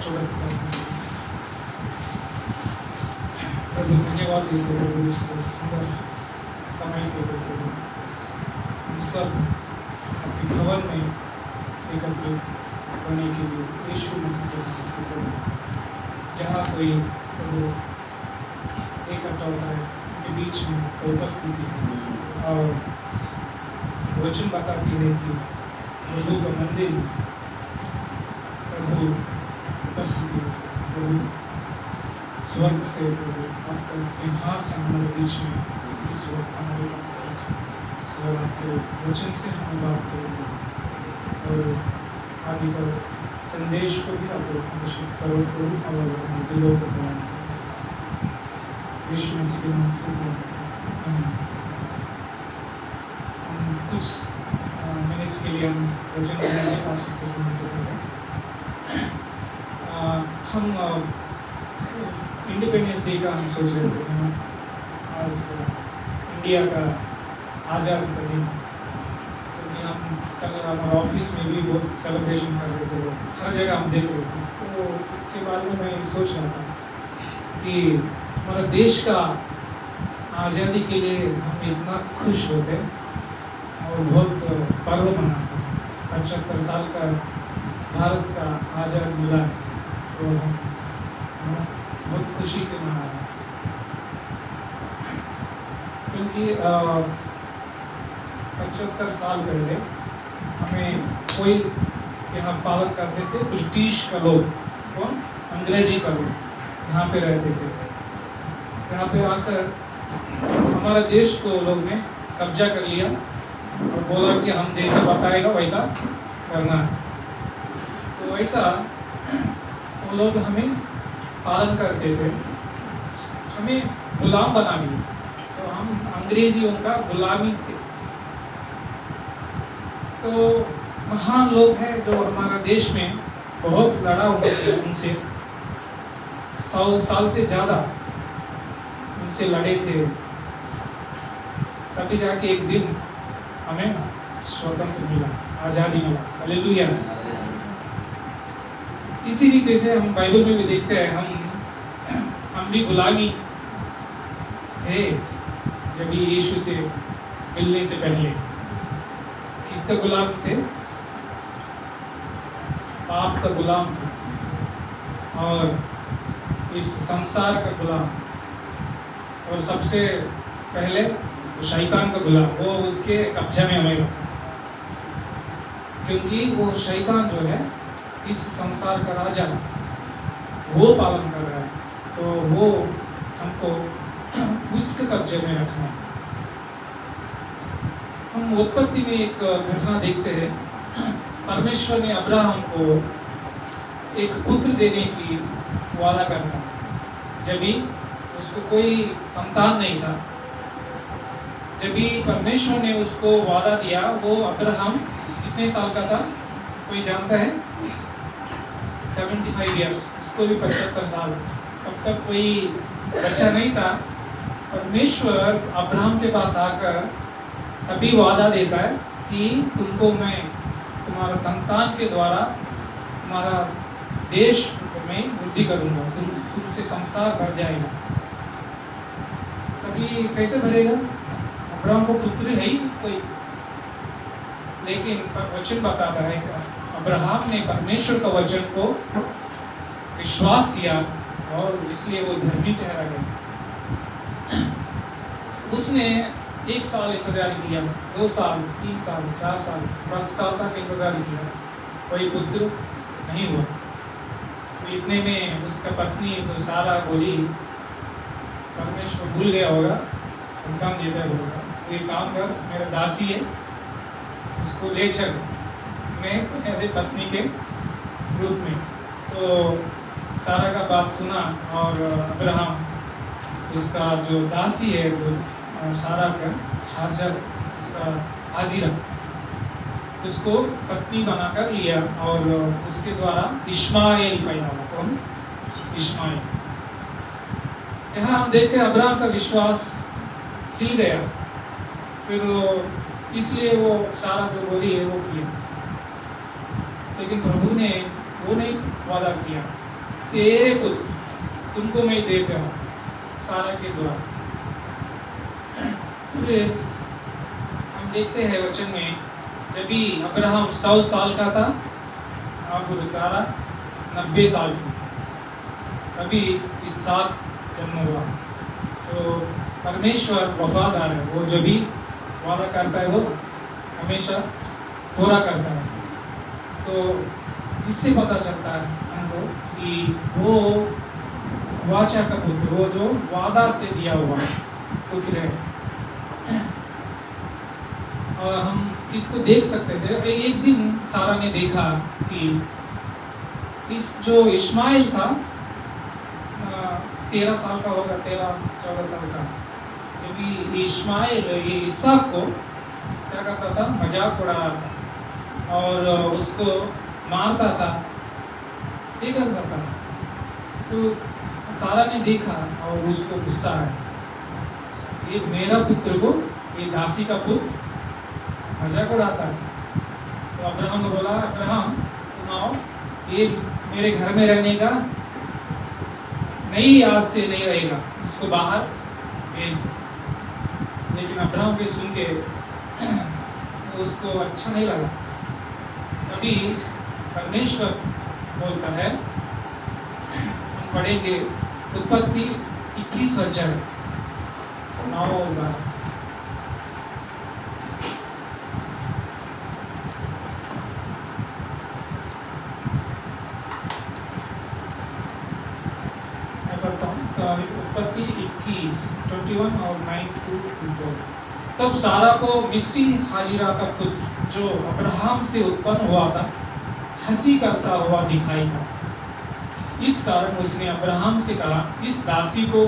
छोटा सा प्रभु धन्यवाद देते प्रभु इस सुंदर समय के लिए प्रभु हम सब आपके भवन में एकत्रित होने के लिए यीशु मसीह के नाम से प्रभु जहाँ कोई प्रभु इकट्ठा होता है उनके बीच में कोई उपस्थिति है और वचन बताती है कि प्रभु का मंदिर प्रभु उपस्थिति है प्रभु स्वर्ग से प्रभु आपका सिंहासन हमारे बीच में इस वक्त हमारे पास है और आपके वचन से हमें बात करेंगे और आगे का संदेश को भी आप घोषित करो और हमारे दिलों को बनाए यीशु मसीह के नाम से आमीन। हम कुछ मिनट्स के लिए हम वचन सुनेंगे आशीष से सुन सकते हैं। हम इंडिपेंडेंस डे का हम सोच रहे थे हम आज इंडिया का आज़ाद का दिन क्योंकि हम कल हमारे ऑफिस में भी बहुत सेलिब्रेशन कर रहे थे हर जगह हम देख रहे थे तो उसके बारे में मैं सोच रहा था कि हमारे देश का आज़ादी के लिए हम इतना खुश होते और बहुत पर्व मनाते 75 साल का भारत का आज़ाद मिला है तो हम बहुत खुशी से मना रहे हैं क्योंकि 75 साल पहले हमें कोई यहाँ पालन करते थे ब्रिटिश का लोग कौन अंग्रेजी का लोग यहाँ पे रहते थे यहाँ पे आकर हमारे देश को लोग ने कब्जा कर लिया और बोला कि हम जैसा बताएगा वैसा करना है तो वैसा वो लोग हमें पालन करते थे हमें गुलाम बना दिया तो हम अंग्रेजियों का गुलामी थे तो महान लोग हैं जो हमारा देश में बहुत लड़ा उनसे 100 साल से ज़्यादा उनसे लड़े थे तभी जाके एक दिन हमें स्वतंत्र मिला आज़ादी मिला हालेलुया। इसी रीते से हम बाइबल में भी देखते हैं हम भी गुलामी थे जब यीशु से मिलने से पहले किसका गुलाम थे पाप का गुलाम थे और इस संसार का गुलाम और सबसे पहले शैतान का गुलाम वो उसके कब्जा में हमें रखा क्योंकि वो शैतान जो है इस संसार का राजा वो पालन कर रहा है तो वो हमको उसके कब्जे में रखना है। हम उत्पत्ति में एक घटना देखते हैं परमेश्वर ने अब्राहम को एक पुत्र देने की वादा करता जब भी उसको कोई संतान नहीं था जब भी परमेश्वर ने उसको वादा दिया वो अब्राहम कितने साल का था कोई जानता है 75 इयर्स उसको भी 75 साल तब तक कोई बच्चा नहीं था परमेश्वर अब्राहम के पास आकर तभी वादा देता है कि तुमको मैं तुम्हारा संतान के द्वारा तुम्हारा देश में वृद्धि करूँगा तुमसे संसार भर जाएगा तभी कैसे भरेगा अब्राहम को पुत्र है ही कोई लेकिन वचन बताता है कि अब्राहम ने परमेश्वर का वचन को विश्वास किया और इसलिए वो धर्मी ठहरा गया उसने 1 साल इंतजार किया 2 साल 3 साल 4 साल 10 साल तक इंतजार किया कोई पुत्र नहीं हुआ तो इतने में उसका पत्नी तो सारा बोली परमेश्वर भूल गया होगा संतान देता होगा तो ये काम कर मेरा दासी है उसको ले चल मैं ऐसे पत्नी के रूप में तो सारा का बात सुना और अब्राहम उसका जो दासी है जो सारा का हाजिरा उसको पत्नी बनाकर लिया और उसके द्वारा इश्माएल पैदा हुआ कौन इश्माएल यहाँ हम देखते हैं अब्राहम का विश्वास खिल गया फिर इसलिए वो सारा जो बोली है वो किया लेकिन प्रभु ने वो नहीं वादा किया तेरे पुत्र तुमको मैं देता हूँ, सारा के द्वारा। फिर हम देखते हैं वचन में, जब भी अब्राहम 100 साल का था और सारा 90 साल की, तभी इसहाक जन्म हुआ। तो परमेश्वर वफादार है, वो जो भी वादा करता है वो हमेशा पूरा करता है। तो इससे पता चलता है हमको कि वो वाचा का पुत्र, वो जो वादा से दिया हुआ पुत्र है। और हम इसको देख सकते थे। एक दिन सारा ने देखा कि इस जो इस्माइल था 13 साल का होगा, 13-14 साल का, क्योंकि इस्माइल ये इसहाक को क्या करता था, मजाक उड़ा रहा था और उसको मारता था, ये करता था। तो सारा ने देखा और उसको गुस्सा आया, ये मेरा पुत्र को, ये दासी का पुत्र मजाक उड़ाता है। तो अब्राहम को बोला, अब्राहम तुम आओ, ये मेरे घर में रहने का नहीं, आज से नहीं रहेगा, इसको बाहर भेज दो। लेकिन अब्राहम के सुन के उसको अच्छा नहीं लगा। तभी परमेश्वर बोलता है, हम पढ़ेंगे उत्पत्ति 21 अध्याय 9 और 12। उत्पत्ति 21 और 9 to 12। तब सारा को मिस्री हाजिरा का पुत्र जो अब्राहम से उत्पन्न हुआ था हंसी करता हुआ दिखाई था। इस कारण उसने अब्राहम से कहा, इस दासी को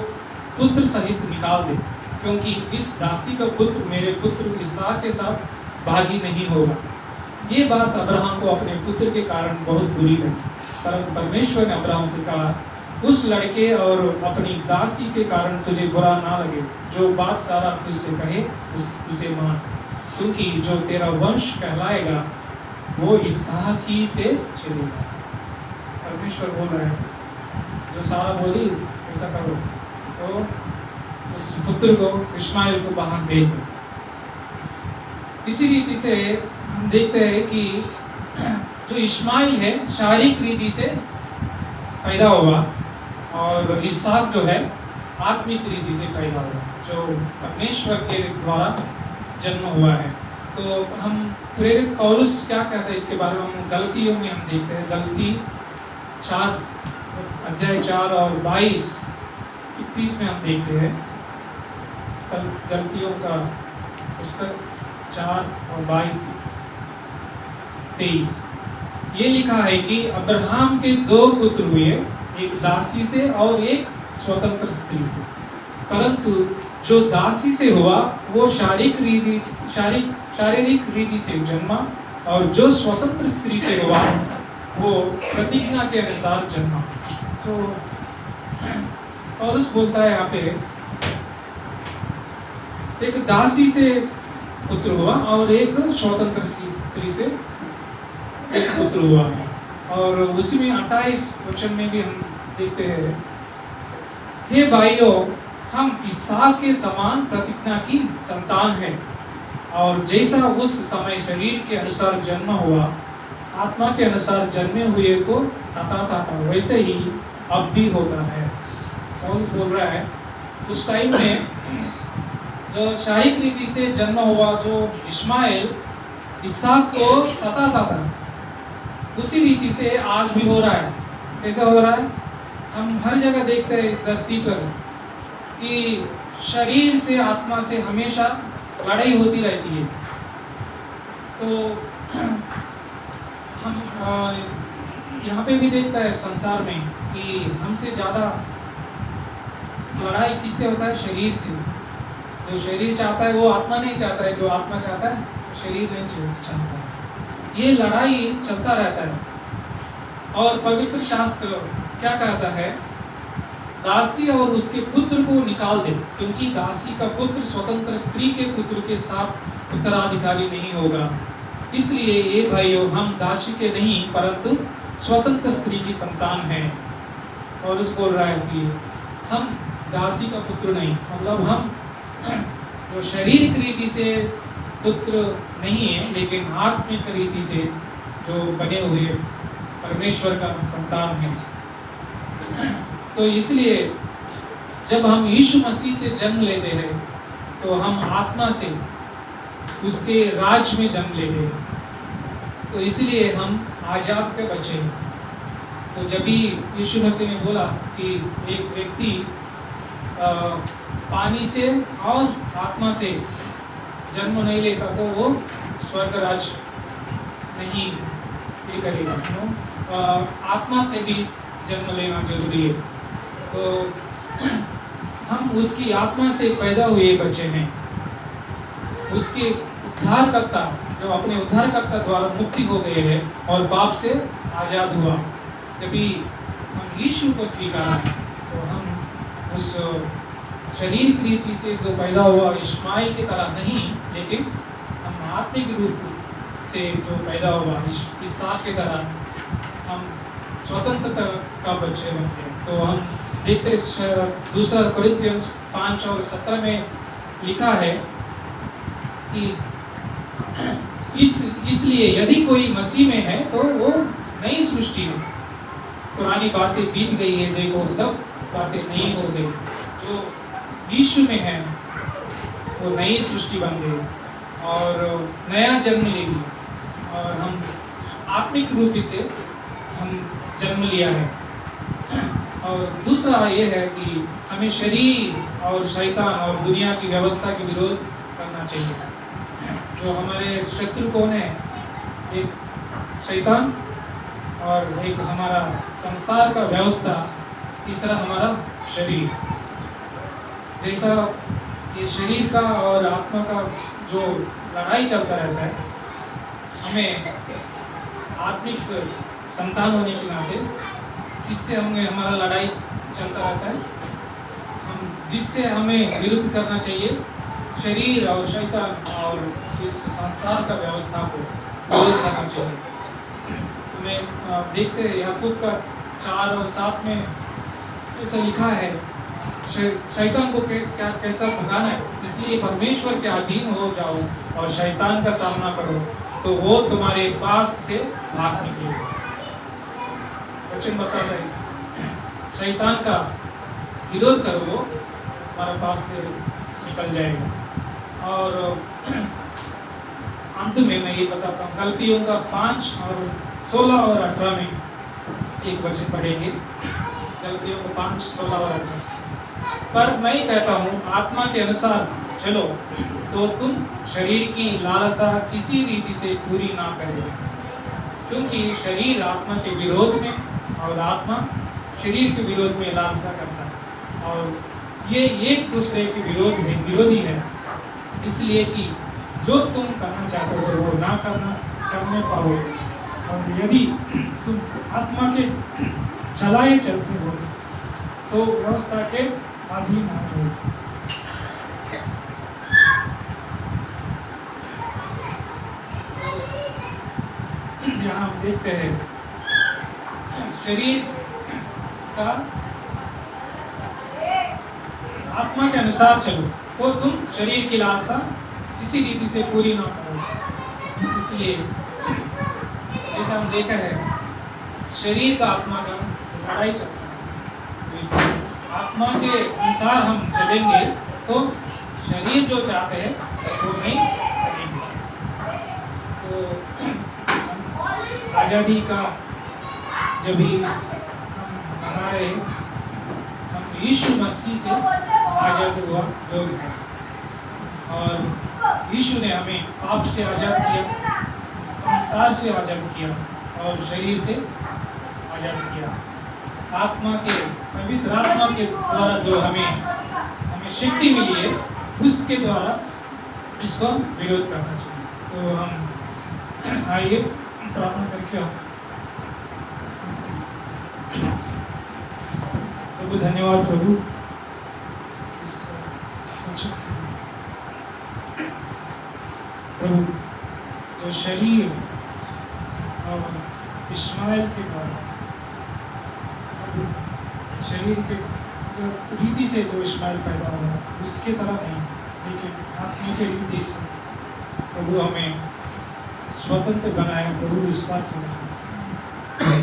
पुत्र सहित निकाल दे, क्योंकि इस दासी का पुत्र मेरे पुत्र इसहाक के साथ भागी नहीं होगा। ये बात अब्राहम को अपने पुत्र के कारण बहुत बुरी लगी, परंतु परमेश्वर ने अब्राहम से कहा, उस लड़के और अपनी दासी के कारण तुझे बुरा ना लगे, जो बात सारा तुझसे कहे उसे मान, क्योंकि जो तेरा वंश कहलाएगा वो इसहाक ही से चलेगा। परमेश्वर बोल रहा है, जो सारा बोली ऐसा करो, तो उस पुत्र को, इस्माइल को बाहर भेज दो। इसी रीति से हम देखते हैं कि जो इस्माइल है शारीरिक रीति से पैदा हुआ और इसहाक जो है आत्मिक रीति से पैदा हुआ, जो परमेश्वर के द्वारा जन्म हुआ है। तो हम प्रेरित पौलुस क्या कहते हैं इसके बारे में, हम गलतियों में हम देखते हैं, गलती 4 अध्याय 4 और 22-31 में हम देखते हैं, गलतियों का पुस्तक 4 और 22-23। ये लिखा है कि अब्राहम के 2 पुत्र हुए, एक दासी से और एक स्वतंत्र स्त्री से, परंतु जो दासी से हुआ वो शारीरिक रीति से जन्मा, और जो स्वतंत्र स्त्री से हुआ वो प्रतिज्ञा के अनुसार जन्मा। तो पौलुस बोलता है यहाँ पे, एक दासी से पुत्र हुआ और एक स्वतंत्र स्त्री से एक पुत्र हुआ है। और उसी में 28 वचन में भी हम देखते हैं, हे भाइयों, हम इसहाक के समान प्रतिज्ञा की संतान हैं, और जैसा उस समय शरीर के अनुसार जन्म हुआ, आत्मा के अनुसार जन्मे हुए को सताता था, वैसे ही अब भी होता है। पौलुस बोल रहा है, उस टाइम में जो शारीरिक रीति से जन्म हुआ जो इस्माइल इसहाक को सताता था, उसी रीति से आज भी हो रहा है। कैसा हो रहा है? हम हर जगह देखते हैं धरती पर कि शरीर से आत्मा से हमेशा लड़ाई होती रहती है। तो हम यहाँ पे भी देखता है संसार में कि हमसे ज़्यादा लड़ाई किससे होता है? शरीर से। जो शरीर चाहता है वो आत्मा नहीं चाहता है, जो आत्मा चाहता है शरीर नहीं चाहता है। ये लड़ाई चलता रहता है। और पवित्र शास्त्र क्या कहता है? दासी और उसके पुत्र को निकाल दे, क्योंकि दासी का पुत्र स्वतंत्र स्त्री के पुत्र के साथ उत्तराधिकारी नहीं होगा। इसलिए ये भाइयों, हम दासी के नहीं परंतु स्वतंत्र स्त्री की संतान हैं। और उस बोल रहा है कि हम दासी का पुत्र नहीं, मतलब हम जो शारीरिक रीति से पुत्र नहीं है, लेकिन आत्मिक रीति से जो बने हुए परमेश्वर का संतान है। तो इसलिए जब हम यीशु मसीह से जन्म लेते हैं तो हम आत्मा से उसके राज में जन्म लेते हैं, तो इसलिए हम आज़ाद के बच्चे हैं। तो जब भी यीशु मसीह ने बोला कि एक व्यक्ति पानी से और आत्मा से जन्म नहीं लेता तो वो स्वर्ग राज नहीं ये करेगा। आत्मा से भी जन्म लेना जरूरी है। तो हम उसकी आत्मा से पैदा हुए बच्चे हैं। उसके उद्धारकर्ता जो अपने उद्धारकर्ता द्वारा मुक्ति हो गए हैं और पाप से आज़ाद हुआ। जब भी हम यीशु को स्वीकारा तो हम उस शरीर की रीति से जो पैदा हुआ इस्माइल की तरह नहीं, लेकिन हम आत्मिक रूप से जो पैदा हुआ इसहाक की तरह हम स्वतंत्रता का बच्चे बनते हैं। तो हम देखते 2 कोरिन्थियन 5:17 में लिखा है कि इसलिए यदि कोई मसीह में है तो वो नई सृष्टि है, पुरानी बातें बीत गई है, देखो सब बातें नई हो गई। जो यीशु में है वो नई सृष्टि बन गई और नया जन्म लेगी और हम आत्मिक रूप से हम जन्म लिया है। और दूसरा ये है कि हमें शरीर और शैतान और दुनिया की व्यवस्था के विरोध करना चाहिए। जो हमारे शत्रु कौन है? एक शैतान और एक हमारा संसार का व्यवस्था, तीसरा हमारा शरीर। जैसा ये शरीर का और आत्मा का जो लड़ाई चलता रहता है, हमें आत्मिक संतान होने के नाते किससे हमारा लड़ाई चलता रहता है? हम जिससे हमें विरुद्ध करना चाहिए, शरीर और शैतान और इस संसार का व्यवस्था को विरोध करना चाहिए। हमें देखते हैं याकूब का 4 और 7 में ऐसा लिखा है, शैतान को क्या कैसा भगाना है, इसलिए परमेश्वर के अधीन हो जाओ और शैतान का सामना करो तो वो तुम्हारे पास से भाग निकलेगा। वचन बताता है शैतान का विरोध करो, वो तुम्हारे पास से निकल जाएगा। और अंत में मैं ये बताता हूँ, गलतियों का 5 और 16 और 18 में एक वचन पढ़ेंगे। गलतियों को 5, 16 और 18। पर मैं कहता हूँ आत्मा के अनुसार चलो तो तुम शरीर की लालसा किसी रीति से पूरी ना करें, क्योंकि शरीर आत्मा के विरोध में और आत्मा शरीर के विरोध में लालसा करता है और ये एक दूसरे के विरोधी है, इसलिए कि जो तुम करना चाहते हो वो ना करने पाओ। और यदि तुम आत्मा के चलाए चलते हो तो व्यवस्था के अधीन ना हो। यहाँ हम देखते हैं शरीर का आत्मा के अनुसार चलो तो तुम शरीर की लालसा किसी रीति से पूरी ना करो। इसलिए जैसा हम देखा है शरीर का आत्मा का लड़ाई चलता है, तो इसलिए आत्मा के अनुसार हम चलेंगे तो शरीर जो चाहते हैं वो नहीं करेंगे। तो आज़ादी का जब भी हम मना रहे, हम यीशु मसीह से आज़ाद हुआ लोग हैं और यीशु ने हमें पाप से आज़ाद किया, संसार से आज़ाद किया और शरीर से आज़ाद किया। आत्मा के पवित्र आत्मा के द्वारा जो हमें शक्ति मिली है, उसके द्वारा इसको विरोध करना चाहिए। तो हम आइए प्रार्थना करके प्रभु धन्यवाद प्रभु इस वचन के लिए। प्रभु जो शरीर और इस्माइल के द्वारा शरीर के जो रीति से जो इस्माइल पैदा हुआ उसके तरह नहीं, लेकिन आत्मा के रीति से प्रभु हमें स्वतंत्र बनाया। प्रभु ईसा के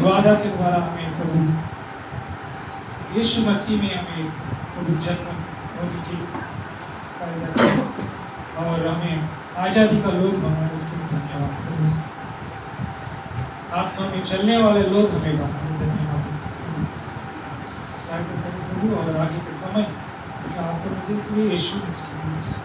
वादा के द्वारा हमें प्रभु यीशु मसीह में हमें प्रभु जन्म होने की सहायता और हमें आज़ादी का लोग बनाया। उसके लिए धन्यवाद प्रभु। आत्मा में चलने वाले लोग हमें बनाए, धन्यवाद सहायता करें प्रभु। और आगे के समय आत्मा में देते हुए यीशु मसीह के नाम से